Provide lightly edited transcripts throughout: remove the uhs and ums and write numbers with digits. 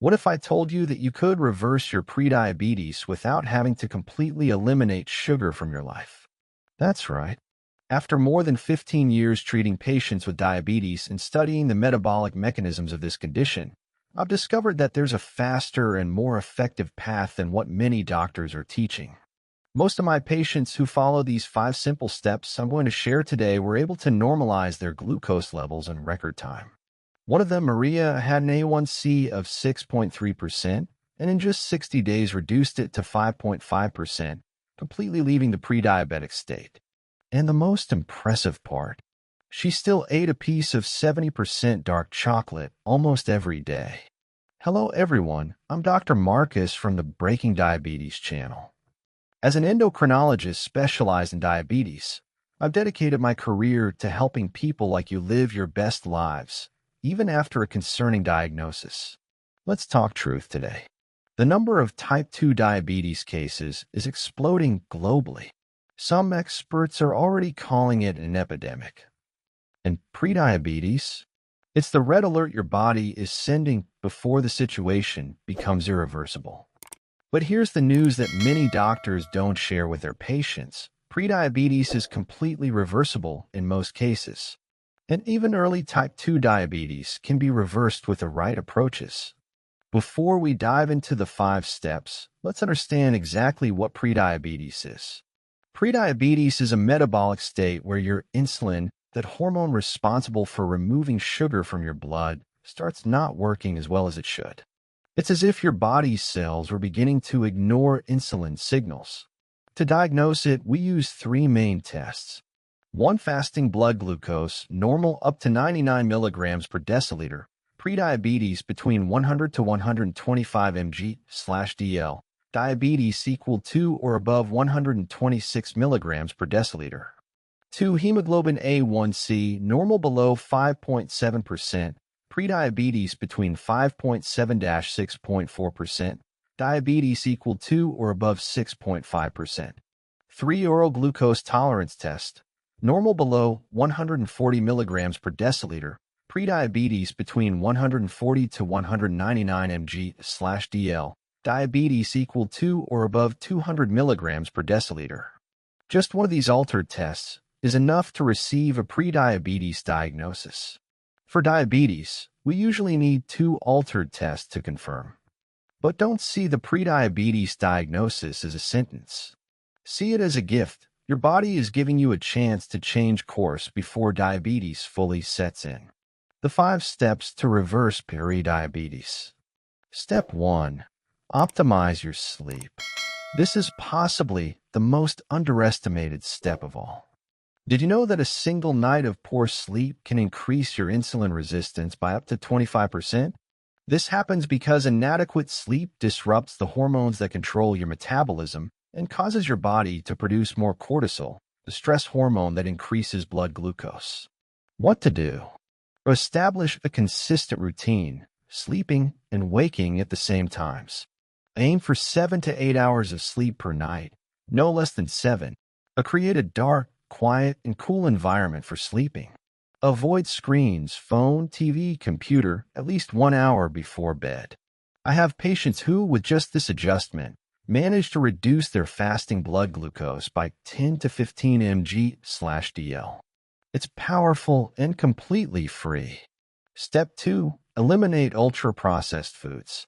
What if I told you that you could reverse your prediabetes without having to completely eliminate sugar from your life? That's right. After more than 15 years treating patients with diabetes and studying the metabolic mechanisms of this condition, I've discovered that there's a faster and more effective path than what many doctors are teaching. Most of my patients who follow these 5 simple steps I'm going to share today were able to normalize their glucose levels in record time. One of them, Maria, had an A1C of 6.3% and in just 60 days reduced it to 5.5%, completely leaving the pre-diabetic state. And the most impressive part, she still ate a piece of 70% dark chocolate almost every day. Hello everyone, I'm Dr. Marcus from the Breaking Diabetes channel. As an endocrinologist specialized in diabetes, I've dedicated my career to helping people like you live your best lives, even after a concerning diagnosis. Let's talk truth today. The number of type 2 diabetes cases is exploding globally. Some experts are already calling it an epidemic. And prediabetes? It's the red alert your body is sending before the situation becomes irreversible. But here's the news that many doctors don't share with their patients. Prediabetes is completely reversible in most cases. And even early type 2 diabetes can be reversed with the right approaches. Before we dive into the 5 steps, let's understand exactly what prediabetes is. Prediabetes is a metabolic state where your insulin, that hormone responsible for removing sugar from your blood, starts not working as well as it should. It's as if your body's cells were beginning to ignore insulin signals. To diagnose it, we use 3 main tests. 1. Fasting blood glucose, normal up to 99 milligrams per deciliter, prediabetes between 100 to 125 mg/dl, diabetes equal to or above 126 milligrams per deciliter. 2. Hemoglobin A1C, normal below 5.7%, prediabetes between 5.7-6.4%, diabetes equal to or above 6.5%. 3. Oral glucose tolerance test, normal below 140 milligrams per deciliter, prediabetes between 140 to 199 mg/dl, diabetes equal to or above 200 milligrams per deciliter. Just one of these altered tests is enough to receive a prediabetes diagnosis. For diabetes, we usually need 2 altered tests to confirm. But don't see the prediabetes diagnosis as a sentence. See it as a gift. Your body is giving you a chance to change course before diabetes fully sets in. The 5 steps to reverse prediabetes. Step 1. Optimize your sleep. This is possibly the most underestimated step of all. Did you know that a single night of poor sleep can increase your insulin resistance by up to 25%? This happens because inadequate sleep disrupts the hormones that control your metabolism and causes your body to produce more cortisol, the stress hormone that increases blood glucose. What to do? Establish a consistent routine, sleeping and waking at the same times. Aim for 7 to 8 hours of sleep per night, no less than 7. Create a dark, quiet, and cool environment for sleeping. Avoid screens, phone, TV, computer at least 1 hour before bed. I have patients who, with just this adjustment, manage to reduce their fasting blood glucose by 10 to 15 mg/dl. It's powerful and completely free. Step 2. Eliminate ultra-processed foods.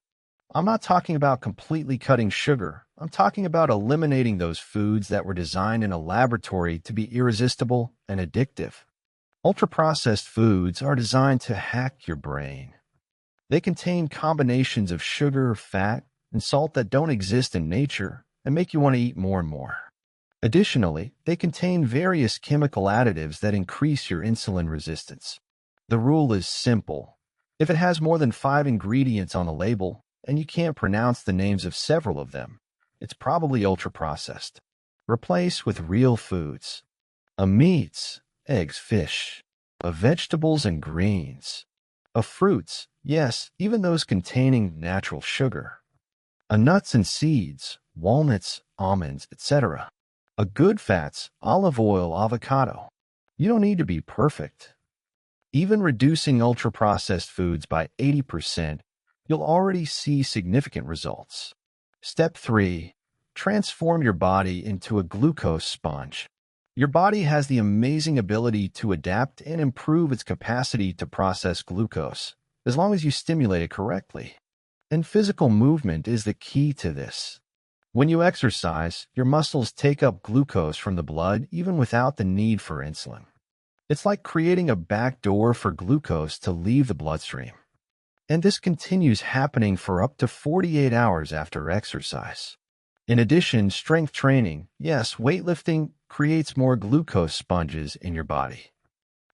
I'm not talking about completely cutting sugar. I'm talking about eliminating those foods that were designed in a laboratory to be irresistible and addictive. Ultra-processed foods are designed to hack your brain. They contain combinations of sugar, fat, and salt that don't exist in nature and make you want to eat more and more. Additionally, they contain various chemical additives that increase your insulin resistance. The rule is simple. If it has more than 5 ingredients on the label, and you can't pronounce the names of several of them, it's probably ultra-processed. Replace with real foods. Meats, eggs, fish. Vegetables and greens. Fruits, yes, even those containing natural sugar. Nuts and seeds, walnuts, almonds, etc. Good fats, olive oil, avocado. You don't need to be perfect. Even reducing ultra-processed foods by 80% you'll already see significant results. Step 3. Transform your body into a glucose sponge. Your body has the amazing ability to adapt and improve its capacity to process glucose, as long as you stimulate it correctly. And physical movement is the key to this. When you exercise, your muscles take up glucose from the blood even without the need for insulin. It's like creating a back door for glucose to leave the bloodstream. And this continues happening for up to 48 hours after exercise. In addition, strength training, yes, weightlifting, creates more glucose sponges in your body.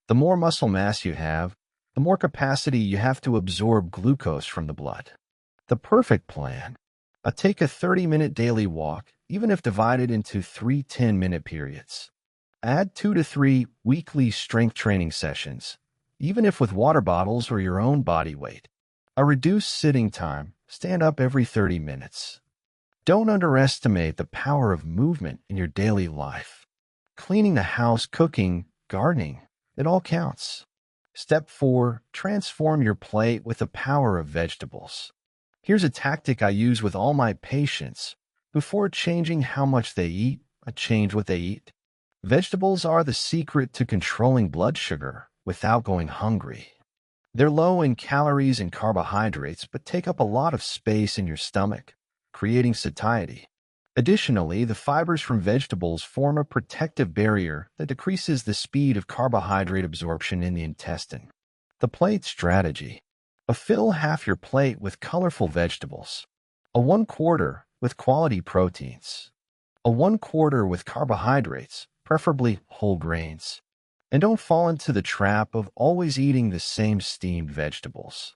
The more muscle mass you have, the more capacity you have to absorb glucose from the blood. The perfect plan. Take a 30-minute daily walk, even if divided into 3 10-minute periods. Add 2 to 3 weekly strength training sessions, even if with water bottles or your own body weight. A reduced sitting time, stand up every 30 minutes. Don't underestimate the power of movement in your daily life. Cleaning the house, cooking, gardening, it all counts. Step 4. Transform your plate with the power of vegetables. Here's a tactic I use with all my patients. Before changing how much they eat, I change what they eat. Vegetables are the secret to controlling blood sugar without going hungry. They're low in calories and carbohydrates, but take up a lot of space in your stomach, creating satiety. Additionally, the fibers from vegetables form a protective barrier that decreases the speed of carbohydrate absorption in the intestine. The plate strategy. Fill half your plate with colorful vegetables. 1/4 with quality proteins. 1/4 with carbohydrates, preferably whole grains. And don't fall into the trap of always eating the same steamed vegetables.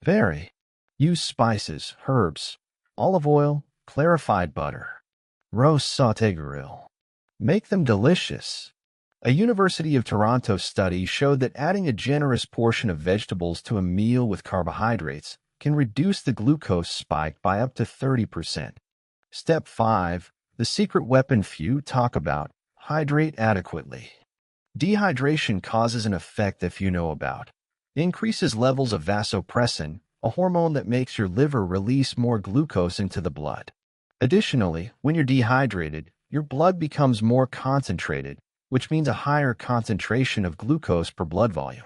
Vary. Use spices, herbs, olive oil, clarified butter, roast, saute, grill. Make them delicious. A University of Toronto study showed that adding a generous portion of vegetables to a meal with carbohydrates can reduce the glucose spike by up to 30%. Step 5. The secret weapon few talk about. Hydrate adequately. Dehydration causes an effect that few know about. It increases levels of vasopressin, a hormone that makes your liver release more glucose into the blood. Additionally, when you're dehydrated, your blood becomes more concentrated, which means a higher concentration of glucose per blood volume.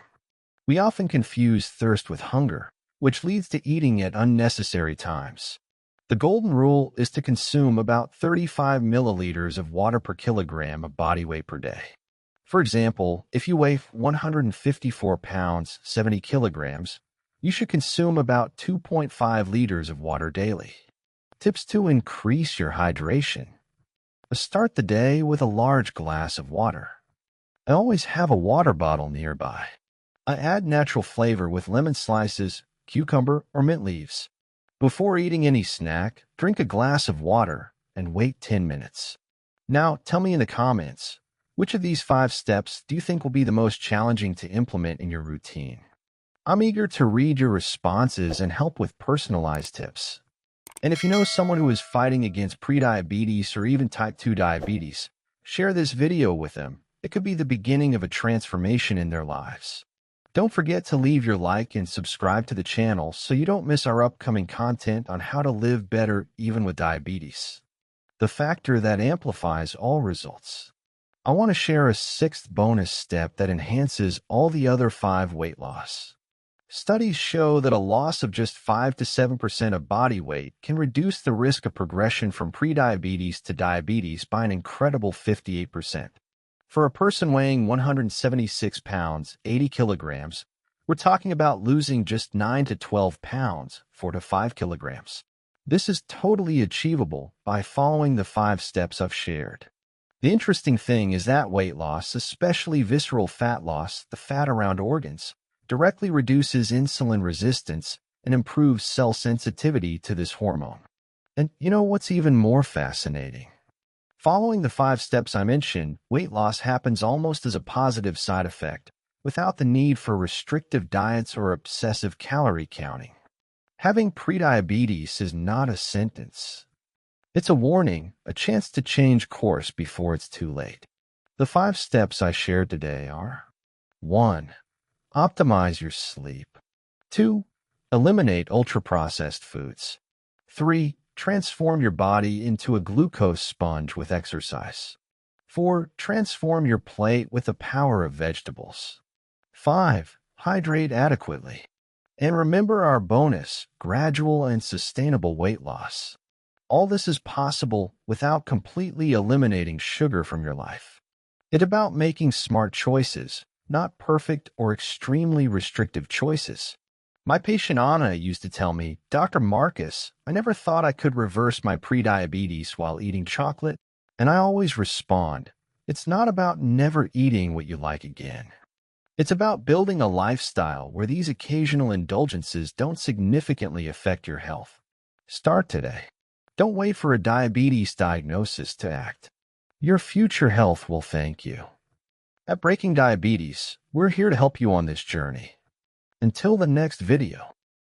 We often confuse thirst with hunger, which leads to eating at unnecessary times. The golden rule is to consume about 35 milliliters of water per kilogram of body weight per day. For example, if you weigh 154 pounds, 70 kilograms, you should consume about 2.5 liters of water daily. Tips to increase your hydration. Start the day with a large glass of water. I always have a water bottle nearby. I add natural flavor with lemon slices, cucumber, or mint leaves. Before eating any snack, drink a glass of water and wait 10 minutes. Now, tell me in the comments, which of these 5 steps do you think will be the most challenging to implement in your routine? I'm eager to read your responses and help with personalized tips. And if you know someone who is fighting against prediabetes or even type 2 diabetes, share this video with them. It could be the beginning of a transformation in their lives. Don't forget to leave your like and subscribe to the channel so you don't miss our upcoming content on how to live better even with diabetes. The factor that amplifies all results. I want to share a 6th bonus step that enhances all the other 5 weight loss. Studies show that a loss of just 5 to 7% of body weight can reduce the risk of progression from prediabetes to diabetes by an incredible 58%. For a person weighing 176 pounds, 80 kilograms, we're talking about losing just 9 to 12 pounds, 4 to 5 kilograms. This is totally achievable by following the 5 steps I've shared. The interesting thing is that weight loss, especially visceral fat loss, the fat around organs, directly reduces insulin resistance and improves cell sensitivity to this hormone. And you know what's even more fascinating? Following the 5 steps I mentioned, weight loss happens almost as a positive side effect, without the need for restrictive diets or obsessive calorie counting. Having prediabetes is not a sentence. It's a warning, a chance to change course before it's too late. The 5 steps I shared today are: 1. Optimize your sleep. 2. Eliminate ultra-processed foods. 3. Transform your body into a glucose sponge with exercise. 4. Transform your plate with the power of vegetables. 5. Hydrate adequately. And remember our bonus, gradual and sustainable weight loss. All this is possible without completely eliminating sugar from your life. It's about making smart choices, not perfect or extremely restrictive choices. My patient Anna used to tell me, "Dr. Marcus, I never thought I could reverse my prediabetes while eating chocolate." And I always respond, it's not about never eating what you like again. It's about building a lifestyle where these occasional indulgences don't significantly affect your health. Start today. Don't wait for a diabetes diagnosis to act. Your future health will thank you. At Breaking Diabetes, we're here to help you on this journey. Until the next video.